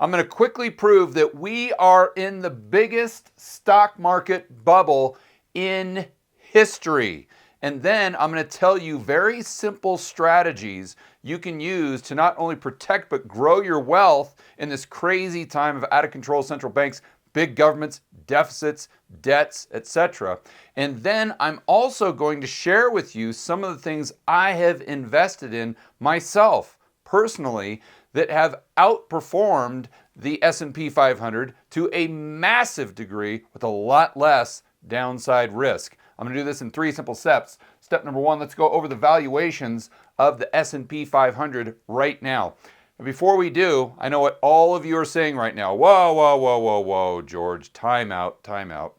I'm going to quickly prove that we are in the biggest stock market bubble in history. And then I'm going to tell you very simple strategies you can use to not only protect but grow your wealth in this crazy time of out of control central banks, big governments, deficits, debts, etc. And then I'm also going to share with you some of the things I have invested in myself personally that have outperformed the S&P 500 to a massive degree with a lot less downside risk. I'm going to do this in 3 simple steps. Step number 1, let's go over the valuations of the S&P 500 right now. And before we do, I know what all of you are saying right now. Whoa, whoa, whoa, whoa, whoa, George, time out, time out.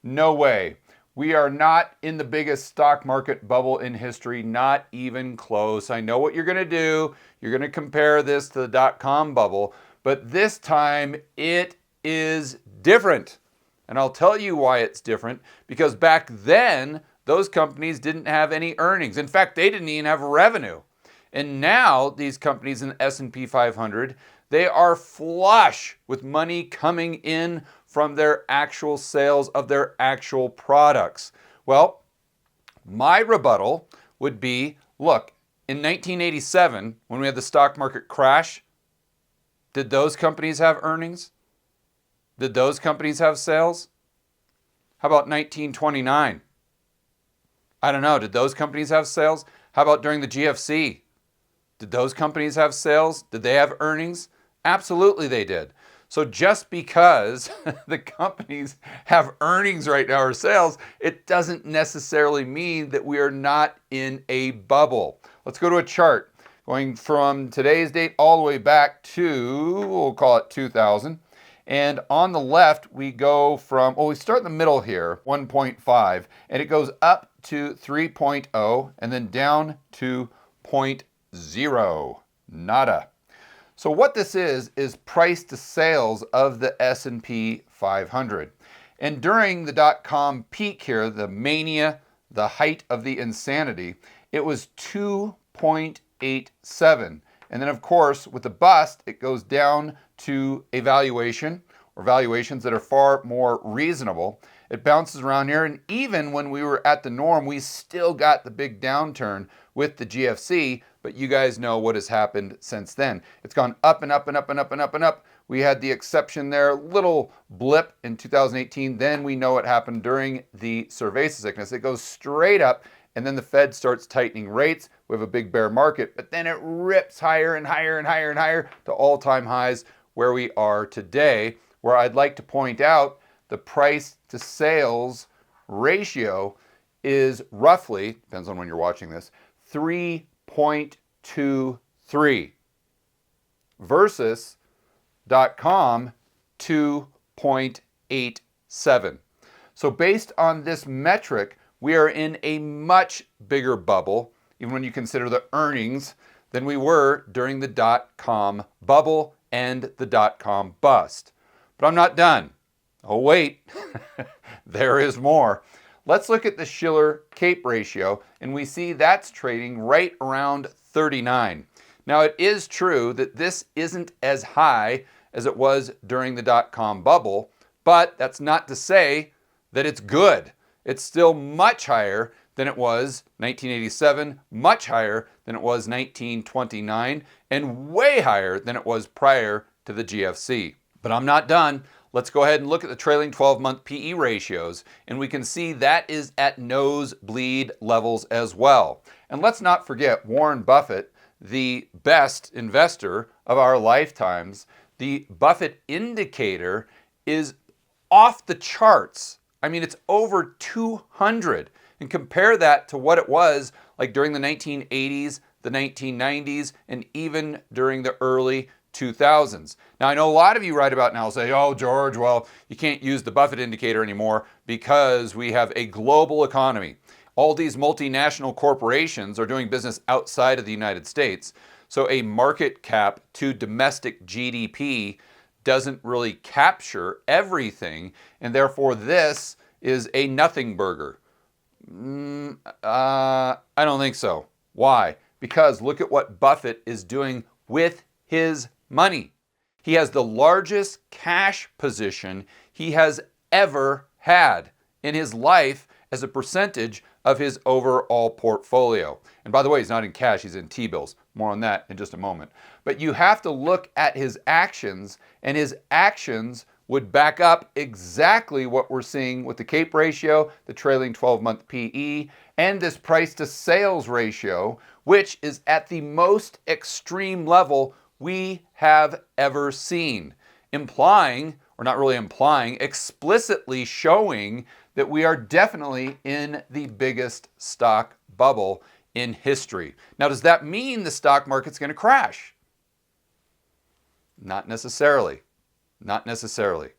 No way. We are not in the biggest stock market bubble in history, not even close. I know what you're going to do. You're going to compare this to the dot-com bubble, but this time it is different. And I'll tell you why it's different, because back then, those companies didn't have any earnings. In fact, they didn't even have revenue. And now these companies in the S&P 500, they are flush with money coming in from their actual sales of their actual products. Well, my rebuttal would be, look, in 1987, when we had the stock market crash, did those companies have earnings? Did those companies have sales? How about 1929? I don't know. Did those companies have sales? How about during the GFC? Did those companies have sales? Did they have earnings? Absolutely they did. So just because the companies have earnings right now or sales, it doesn't necessarily mean that we are not in a bubble. Let's go to a chart going from today's date all the way back to, we'll call it 2000. And on the left, we go from, well, we start in the middle here, 1.5, and it goes up to 3.0 and then down to 0.0, nada. So what this is price to sales of the S&P 500. And during the dot-com peak here, the mania, the height of the insanity, it was 2.87. And then of course, with the bust, it goes down to a valuation or valuations that are far more reasonable. It bounces around here, and even when we were at the norm, we still got the big downturn with the GFC, but you guys know what has happened since then. It's gone up and up and up and up and up and up. We had the exception there, little blip in 2018. Then we know what happened during the cerveza sickness. It goes straight up, and then the Fed starts tightening rates. We have a big bear market, but then it rips higher and higher and higher and higher to all-time highs where we are today, where I'd like to point out the price to sales ratio is roughly, depends on when you're watching this, 3.23 versus .com 2.87. So based on this metric, we are in a much bigger bubble, even when you consider the earnings, than we were during the dot-com bubble and the dot-com bust. But I'm not done. Oh wait, there is more. Let's look at the Shiller Cape ratio, and we see that's trading right around 39. Now it is true that this isn't as high as it was during the dot-com bubble, but that's not to say that it's good. It's still much higher than it was 1987, much higher than it was 1929, and way higher than it was prior to the GFC. But I'm not done. Let's go ahead and look at the trailing 12-month PE ratios, and we can see that is at nosebleed levels as well. And let's not forget Warren Buffett, the best investor of our lifetimes. The Buffett indicator is off the charts. I mean, it's over 200. And compare that to what it was like during the 1980s, the 1990s, and even during the early 2000s. Now, I know a lot of you right about now say, oh, George, well, you can't use the Buffett indicator anymore because we have a global economy. All these multinational corporations are doing business outside of the United States. So a market cap to domestic GDP doesn't really capture everything, and therefore this is a nothing burger. I don't think so. Why? Because look at what Buffett is doing with his money. He has the largest cash position he has ever had in his life as a percentage of his overall portfolio. And by the way, he's not in cash, he's in T-bills. More on that in just a moment. But you have to look at his actions, and his actions would back up exactly what we're seeing with the CAPE ratio, the trailing 12-month PE, and this price to sales ratio, which is at the most extreme level we have ever seen, implying, or not really implying, explicitly showing that we are definitely in the biggest stock bubble in history. Now, does that mean the stock market's going to crash? Not necessarily. Not necessarily.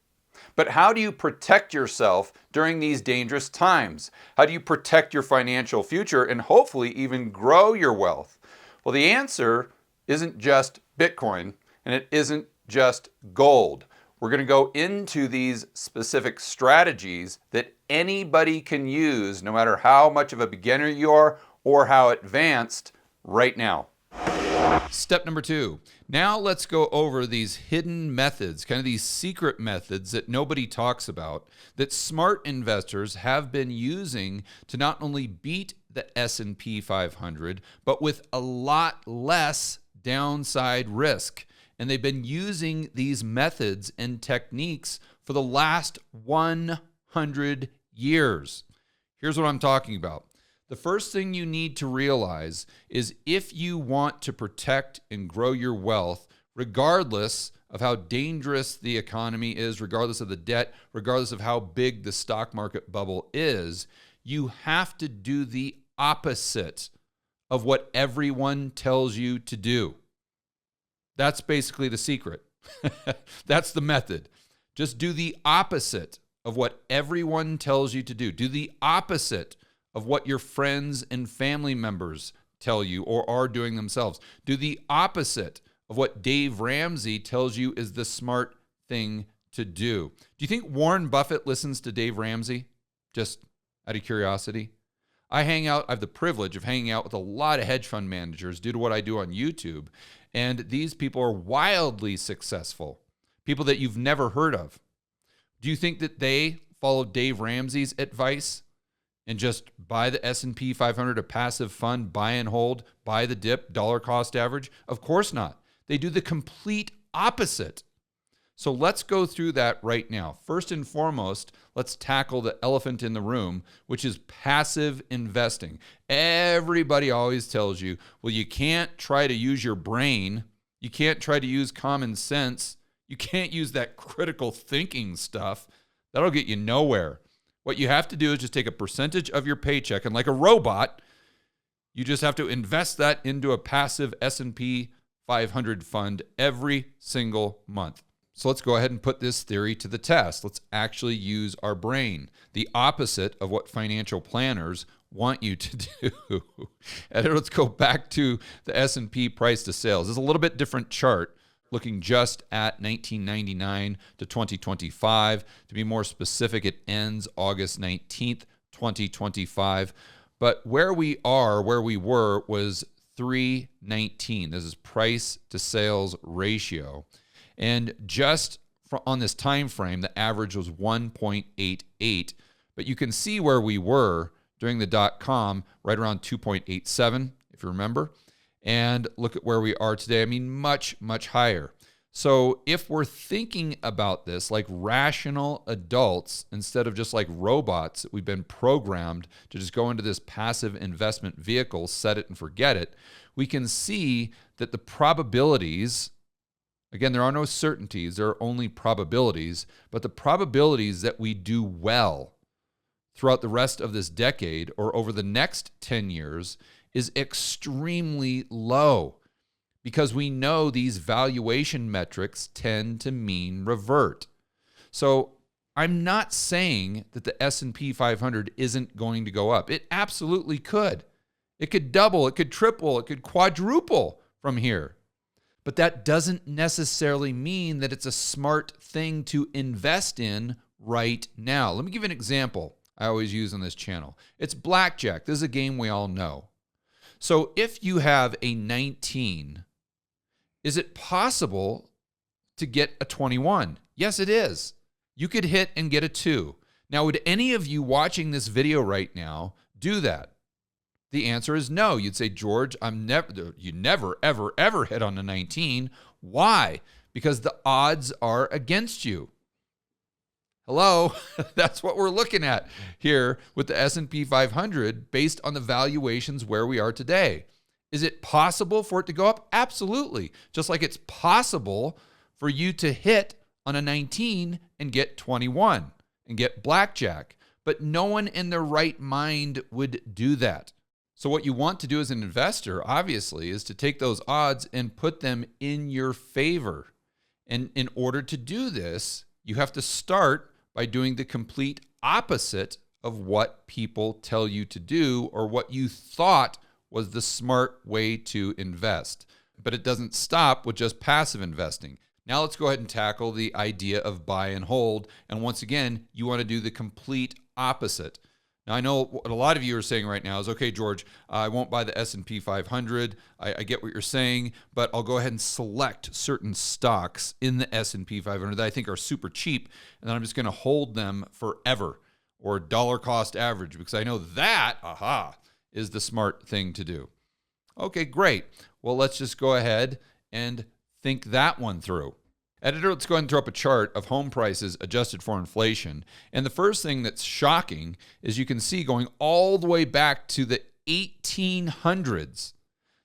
But how do you protect yourself during these dangerous times? How do you protect your financial future and hopefully even grow your wealth? Well, the answer isn't just Bitcoin, and it isn't just gold. We're going to go into these specific strategies that anybody can use, no matter how much of a beginner you are or how advanced, right now. Step number 2. Now let's go over these hidden methods, kind of these secret methods that nobody talks about, that smart investors have been using to not only beat the S&P 500, but with a lot less downside risk. And they've been using these methods and techniques for the last 100 years. Here's what I'm talking about. The first thing you need to realize is if you want to protect and grow your wealth, regardless of how dangerous the economy is, regardless of the debt, regardless of how big the stock market bubble is, you have to do the opposite of what everyone tells you to do. That's basically the secret. That's the method. Just do the opposite of what everyone tells you to do. Do the opposite of what your friends and family members tell you or are doing themselves. Do the opposite of what Dave Ramsey tells you is the smart thing to do. Do you think Warren Buffett listens to Dave Ramsey? Just out of curiosity. I have the privilege of hanging out with a lot of hedge fund managers due to what I do on YouTube. And these people are wildly successful. People that you've never heard of. Do you think that they follow Dave Ramsey's advice and just buy the S&P 500, a passive fund, buy and hold, buy the dip, dollar cost average? Of course not. They do the complete opposite. So let's go through that right now. First and foremost, let's tackle the elephant in the room, which is passive investing. Everybody always tells you, well, you can't try to use your brain. You can't try to use common sense. You can't use that critical thinking stuff. That'll get you nowhere. What you have to do is just take a percentage of your paycheck, and like a robot, you just have to invest that into a passive S&P 500 fund every single month. So let's go ahead and put this theory to the test. Let's actually use our brain, the opposite of what financial planners want you to do. And let's go back to the S&P price to sales. This is a little bit different chart, looking just at 1999 to 2025. To be more specific, it ends August 19th, 2025. But where we were was 319. This is price to sales ratio. And just on this time frame, the average was 1.88. But you can see where we were during the dot-com, right around 2.87, if you remember. And look at where we are today. I mean, much, much higher. So if we're thinking about this like rational adults instead of just like robots that we've been programmed to just go into this passive investment vehicle, set it and forget it, we can see that the probabilities, again, there are no certainties, there are only probabilities, but the probabilities that we do well throughout the rest of this decade or over the next 10 years is extremely low because we know these valuation metrics tend to mean revert. So I'm not saying that the S&P 500 isn't going to go up. It absolutely could. It could double, it could triple, it could quadruple from here. But that doesn't necessarily mean that it's a smart thing to invest in right now. Let me give you an example I always use on this channel. It's blackjack. This is a game we all know. So if you have a 19, is it possible to get a 21? Yes, it is. You could hit and get a 2. Now, would any of you watching this video right now do that? The answer is no. You'd say, George, you never, ever, ever hit on a 19. Why? Because the odds are against you. Hello, that's what we're looking at here with the S&P 500 based on the valuations where we are today. Is it possible for it to go up? Absolutely. Just like it's possible for you to hit on a 19 and get 21 and get blackjack. But no one in their right mind would do that. So what you want to do as an investor, obviously, is to take those odds and put them in your favor. And in order to do this, you have to start by doing the complete opposite of what people tell you to do or what you thought was the smart way to invest. But it doesn't stop with just passive investing. Now let's go ahead and tackle the idea of buy and hold. And once again, you want to do the complete opposite. Now, I know what a lot of you are saying right now is, okay, George, I won't buy the S&P 500. I get what you're saying, but I'll go ahead and select certain stocks in the S&P 500 that I think are super cheap, and then I'm just going to hold them forever, or dollar cost average, because I know that, is the smart thing to do. Okay, great. Well, let's just go ahead and think that one through. Editor, let's go ahead and throw up a chart of home prices adjusted for inflation. And the first thing that's shocking is you can see going all the way back to the 1800s,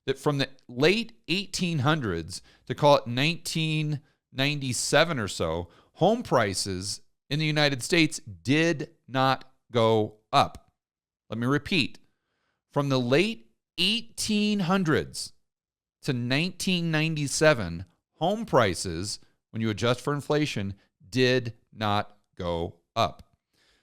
that from the late 1800s to call it 1997 or so, home prices in the United States did not go up. Let me repeat. From the late 1800s to 1997, home prices, when you adjust for inflation, did not go up.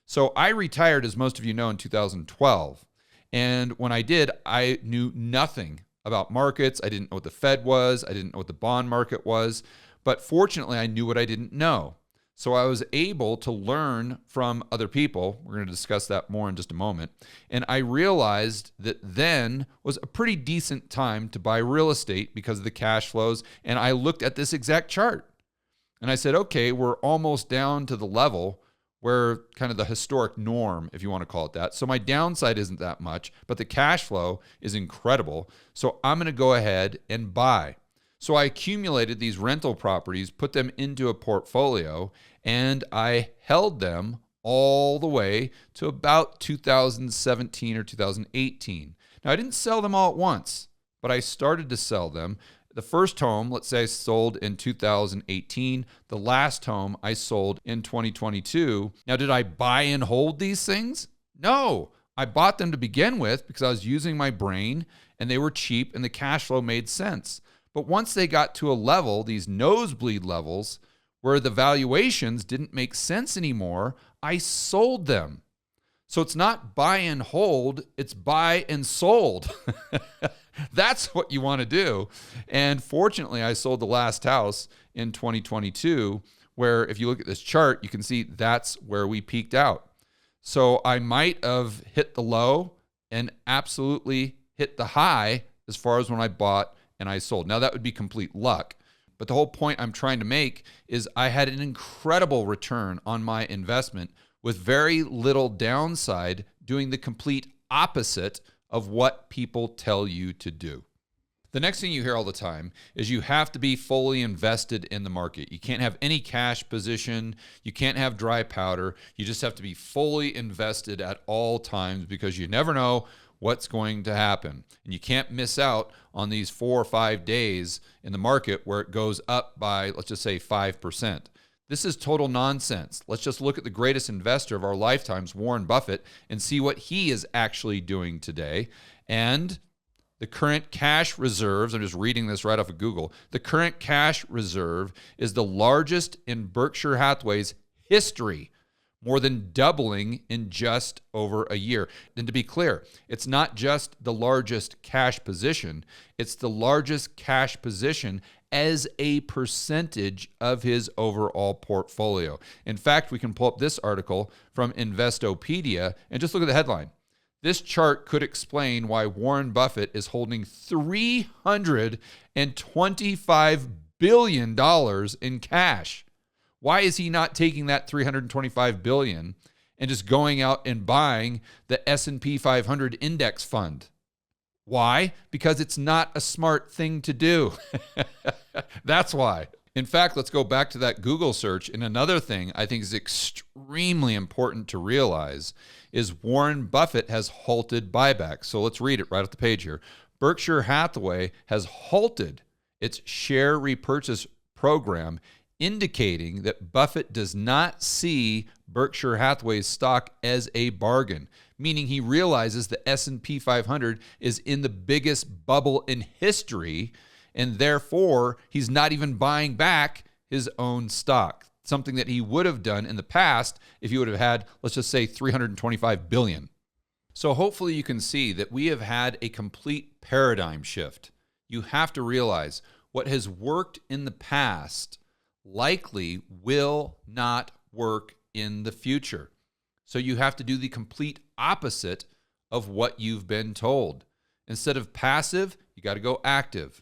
So I retired, as most of you know, in 2012. And when I did, I knew nothing about markets. I didn't know what the Fed was. I didn't know what the bond market was. But fortunately, I knew what I didn't know. So I was able to learn from other people. We're going to discuss that more in just a moment. And I realized that then was a pretty decent time to buy real estate because of the cash flows. And I looked at this exact chart. And I said, okay, we're almost down to the level where kind of the historic norm, if you want to call it that. So my downside isn't that much, but the cash flow is incredible. So I'm going to go ahead and buy. So I accumulated these rental properties, put them into a portfolio, and I held them all the way to about 2017 or 2018. Now, I didn't sell them all at once, but I started to sell them. The first home, let's say I sold in 2018. The last home I sold in 2022. Now, did I buy and hold these things? No. I bought them to begin with because I was using my brain and they were cheap and the cash flow made sense. But once they got to a level, these nosebleed levels, where the valuations didn't make sense anymore, I sold them. So it's not buy and hold, it's buy and sold. That's what you want to do. And fortunately, I sold the last house in 2022, where if you look at this chart, you can see that's where we peaked out. So I might have hit the low and absolutely hit the high as far as when I bought and I sold. Now, that would be complete luck. But the whole point I'm trying to make is I had an incredible return on my investment with very little downside, doing the complete opposite of what people tell you to do. The next thing you hear all the time is you have to be fully invested in the market. You can't have any cash position. You can't have dry powder. You just have to be fully invested at all times because you never know what's going to happen. And you can't miss out on these 4 or 5 days in the market where it goes up by, let's just say, 5%. This is total nonsense. Let's just look at the greatest investor of our lifetimes, Warren Buffett, and see what he is actually doing today. And the current cash reserves, I'm just reading this right off of Google, the current cash reserve is the largest in Berkshire Hathaway's history, more than doubling in just over a year. And to be clear, it's not just the largest cash position, it's the largest cash position as a percentage of his overall portfolio. In fact, we can pull up this article from Investopedia and just look at the headline. This chart could explain why Warren Buffett is holding $325 billion in cash. Why is he not taking that $325 billion and just going out and buying the S&P 500 index fund? Why? Because it's not a smart thing to do. That's why. In fact, let's go back to that Google search. And another thing I think is extremely important to realize is Warren Buffett has halted buybacks. So let's read it right off the page here. Berkshire Hathaway has halted its share repurchase program, indicating that Buffett does not see Berkshire Hathaway's stock as a bargain, meaning he realizes the S&P 500 is in the biggest bubble in history, and therefore he's not even buying back his own stock, something that he would have done in the past if he would have had, let's just say, $325 billion. So hopefully you can see that we have had a complete paradigm shift. You have to realize what has worked in the past likely will not work in the future. So you have to do the complete opposite of what you've been told. Instead of passive, you got to go active.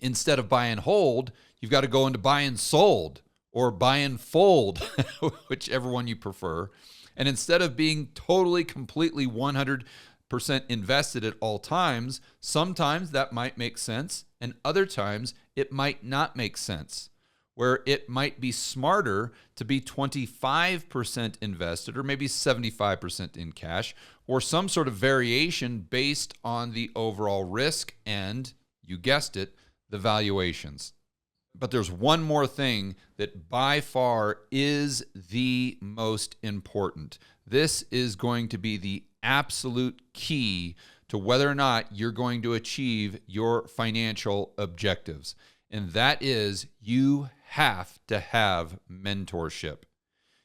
Instead of buy and hold, you've got to go into buy and sold or buy and fold, whichever one you prefer. And instead of being totally, completely 100% invested at all times, sometimes that might make sense, and other times it might not make sense, where it might be smarter to be 25% invested or maybe 75% in cash, or some sort of variation based on the overall risk and, you guessed it, the valuations. But there's one more thing that by far is the most important. This is going to be the absolute key to whether or not you're going to achieve your financial objectives. And that is, you have to have mentorship.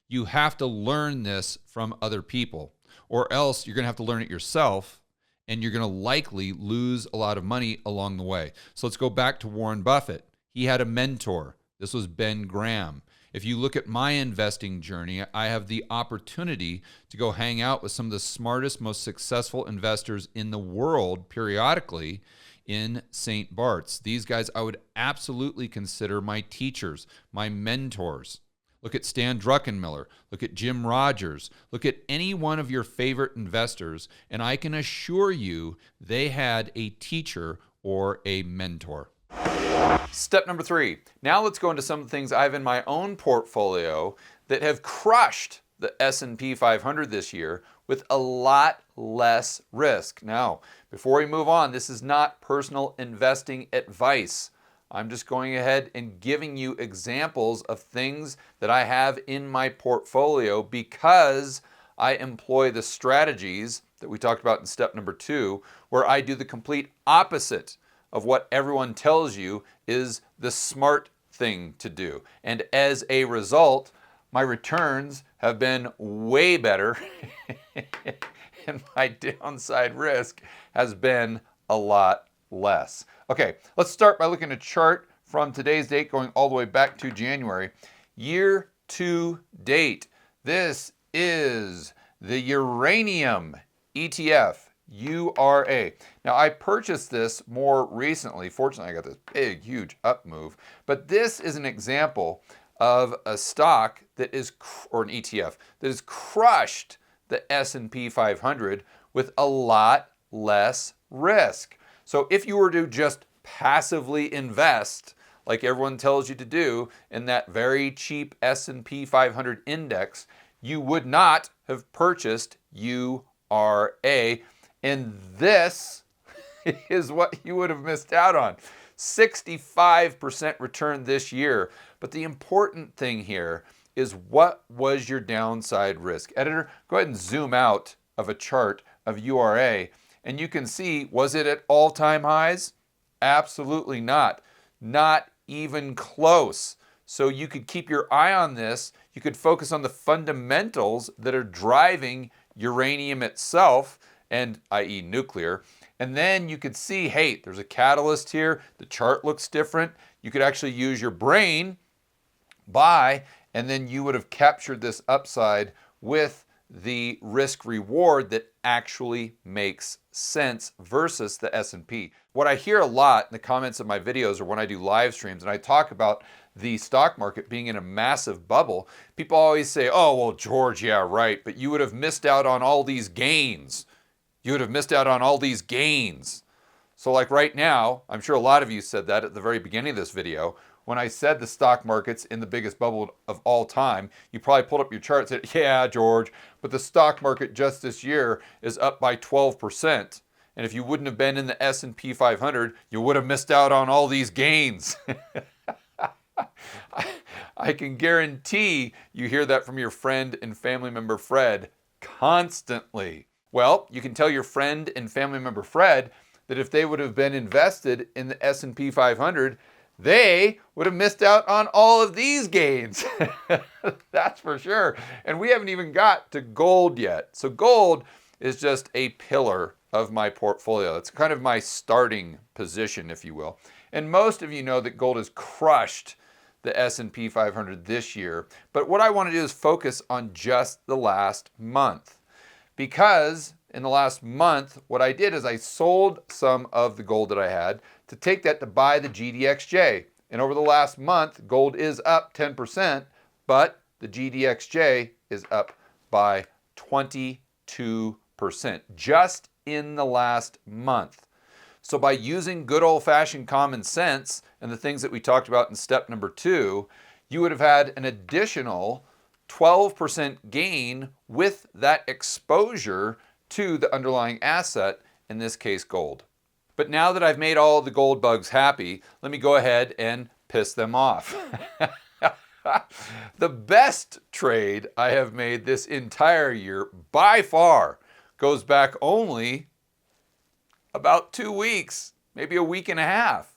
You have to learn this from other people, or else you're going to have to learn it yourself, and you're going to likely lose a lot of money along the way. So let's go back to Warren Buffett. He had a mentor. This was Ben Graham. If you look at my investing journey, I have the opportunity to go hang out with some of the smartest, most successful investors in the world periodically in St. Bart's. These guys I would absolutely consider my teachers, my mentors. Look at Stan Druckenmiller. Look at Jim Rogers. Look at any one of your favorite investors, and I can assure you they had a teacher or a mentor. Step number 3. Now let's go into some of the things I have in my own portfolio that have crushed the S&P 500 this year with a lot less risk. Now, before we move on, this is not personal investing advice. I'm just going ahead and giving you examples of things that I have in my portfolio because I employ the strategies that we talked about in step number 2, where I do the complete opposite of what everyone tells you is the smart thing to do. And as a result, my returns have been way better and my downside risk has been a lot less. Okay, let's start by looking at a chart from today's date going all the way back to January. Year to date, this is the uranium ETF. URA. Now, I purchased this more recently. Fortunately, I got this big, huge up move. But this is an example of a stock that is, or an ETF, that has crushed the S&P 500 with a lot less risk. So if you were to just passively invest, like everyone tells you to do, in that very cheap S&P 500 index, you would not have purchased URA. And this is what you would have missed out on. 65% return this year. But the important thing here is, what was your downside risk? Editor, go ahead and zoom out of a chart of URA, and you can see, was it at all-time highs? Absolutely not. Not even close. So you could keep your eye on this. You could focus on the fundamentals that are driving uranium itself, and i.e. nuclear. And then you could see, hey, there's a catalyst here. The chart looks different. You could actually use your brain, buy, and then you would have captured this upside with the risk reward that actually makes sense versus the S&P. What I hear a lot in the comments of my videos or when I do live streams and I talk about the stock market being in a massive bubble, people always say, oh, well, George, yeah, right, but you would have missed out on all these gains. You would have missed out on all these gains. So like right now, I'm sure a lot of you said that at the very beginning of this video, when I said the stock market's in the biggest bubble of all time, you probably pulled up your chart and said, yeah, George, but the stock market just this year is up by 12%. And if you wouldn't have been in the S&P 500, you would have missed out on all these gains. I can guarantee you hear that from your friend and family member Fred constantly. Well, you can tell your friend and family member Fred that if they would have been invested in the S&P 500, they would have missed out on all of these gains. That's for sure. And we haven't even got to gold yet. So gold is just a pillar of my portfolio. It's kind of my starting position, if you will. And most of you know that gold has crushed the S&P 500 this year. But what I want to do is focus on just the last month. Because in the last month, what I did is I sold some of the gold that I had to take that to buy the GDXJ. And over the last month, gold is up 10%, but the GDXJ is up by 22% just in the last month. So by using good old-fashioned common sense and the things that we talked about in step number 2, you would have had an additional 12% gain with that exposure to the underlying asset, in this case gold. But now that I've made all the gold bugs happy, let me go ahead and piss them off. The best trade I have made this entire year by far goes back only about 2 weeks, maybe a week and a half.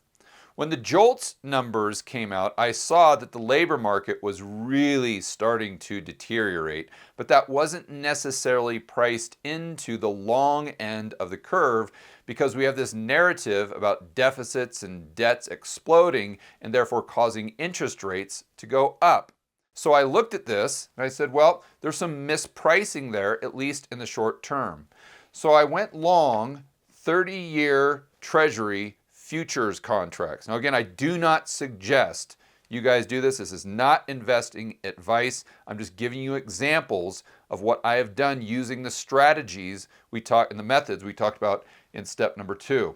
When the JOLTS numbers came out, I saw that the labor market was really starting to deteriorate, but that wasn't necessarily priced into the long end of the curve because we have this narrative about deficits and debts exploding and therefore causing interest rates to go up. So I looked at this and I said, well, there's some mispricing there, at least in the short term. So I went long 30-year Treasury futures contracts. Now again, I do not suggest you guys do this. This is not investing advice. I'm just giving you examples of what I have done using the strategies we talked and the methods we talked about in step number 2.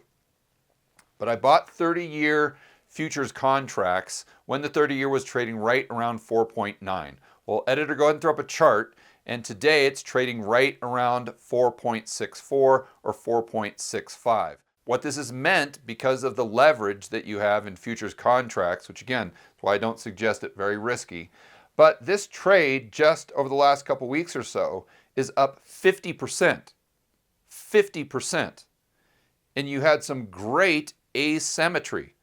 But I bought 30-year futures contracts when the 30-year was trading right around 4.9. Well, editor, go ahead and throw up a chart. And today it's trading right around 4.64 or 4.65. What this has meant because of the leverage that you have in futures contracts, which again, is why I don't suggest it, very risky. But this trade just over the last couple weeks or so is up 50%. 50%. And you had some great asymmetry.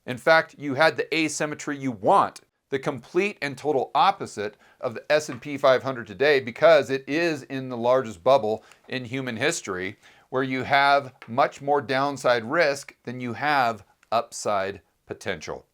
In fact, you had the asymmetry you want, the complete and total opposite of the S&P 500 today because it is in the largest bubble in human history where you have much more downside risk than you have upside potential.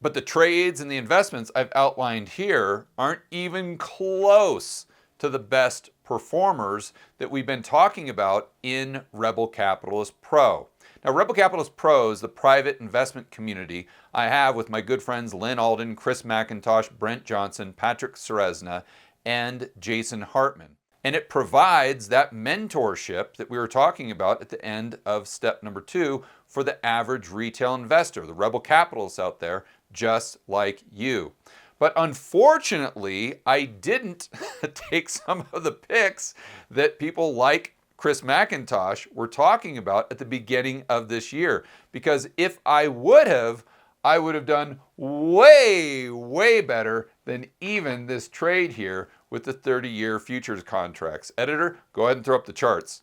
But the trades and the investments I've outlined here aren't even close to the best performers that we've been talking about in Rebel Capitalist Pro. Now, Rebel Capitalist Pro is the private investment community I have with my good friends Lynn Alden, Chris McIntosh, Brent Johnson, Patrick Ceresna, and Jason Hartman. And it provides that mentorship that we were talking about at the end of step number 2 for the average retail investor, the Rebel Capitalists out there, just like you. But unfortunately, I didn't take some of the picks that people like Chris McIntosh were talking about at the beginning of this year. Because if I would have done way, way better than even this trade here with the 30-year futures contracts. Editor, go ahead and throw up the charts.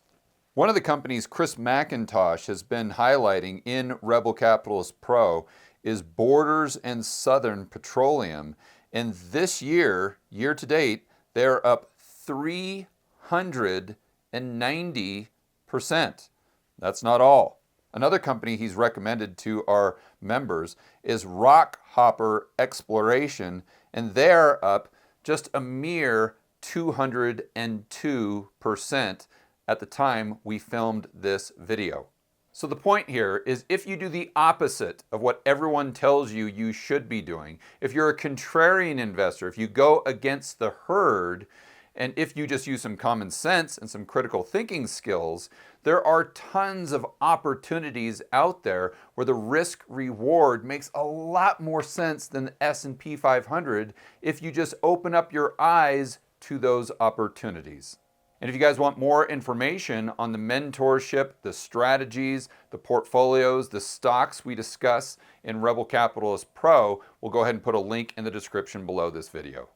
One of the companies Chris McIntosh has been highlighting in Rebel Capitalist Pro is Borders and Southern Petroleum. And this year, year to date, they're up 390%. That's not all. Another company he's recommended to our members is Rockhopper Exploration, and they're up just a mere 202% at the time we filmed this video. So the point here is if you do the opposite of what everyone tells you you should be doing, if you're a contrarian investor, if you go against the herd, and if you just use some common sense and some critical thinking skills, there are tons of opportunities out there where the risk reward makes a lot more sense than the S&P 500 if you just open up your eyes to those opportunities. And if you guys want more information on the mentorship, the strategies, the portfolios, the stocks we discuss in Rebel Capitalist Pro, we'll go ahead and put a link in the description below this video.